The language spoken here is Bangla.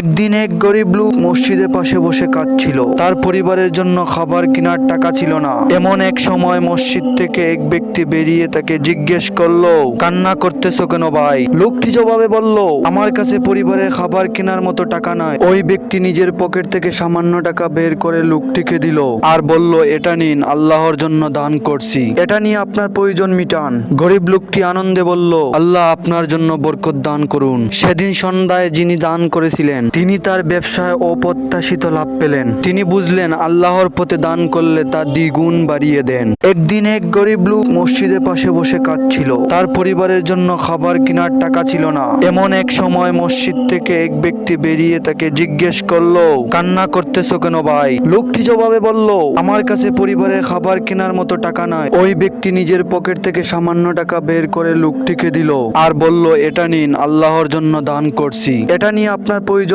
একদিন এক গরিব লোক মসজিদের পাশে বসে কাঁদছিল। তার পরিবারের জন্য খাবার কেনার টাকা ছিল না। এমন এক সময় মসজিদ থেকে এক ব্যক্তি বেরিয়ে তাকে জিজ্ঞেস করলো, কান্না করতেছো কেন ভাই? লোকটি জবাবে বলল, আমার কাছে পরিবারের খাবার কেনার মতো টাকা নাই। ওই ব্যক্তি নিজের পকেট থেকে সামান্য টাকা বের করে লোকটিকে দিল আর বলল, এটা নিন, আল্লাহর জন্য দান করছি, এটা নিয়ে আপনার প্রয়োজন মিটান। গরিব লোকটি আনন্দে বলল, আল্লাহ আপনার জন্য বরকত দান করুন। সেদিন সন্ধ্যায় যিনি দান করেছিলেন তিনি তার ব্যবসায় অপ্রত্যাশিত লাভ পেলেন। তিনি বুঝলেন আল্লাহর পথে দান করলে তা দ্বিগুণ বাড়িয়ে দেন। একদিন এক গরিব লোক মসজিদের পাশে বসে কাঁদছিল। তার পরিবারের জন্য খাবার কেনার টাকা ছিল না। এমন এক সময় মসজিদ থেকে এক ব্যক্তি বেরিয়ে তাকে জিজ্ঞেস করলো, কান্না করতেছো কেন ভাই? লোকটি জবাবে বলল, আমার কাছে পরিবারের খাবার কেনার মতো টাকা নাই। ওই ব্যক্তি নিজের পকেট থেকে সামান্য টাকা বের করে লোকটিকে দিল আর বলল, এটা নিন, আল্লাহর জন্য দান করছি, এটা নিয়ে আপনার প্রয়োজন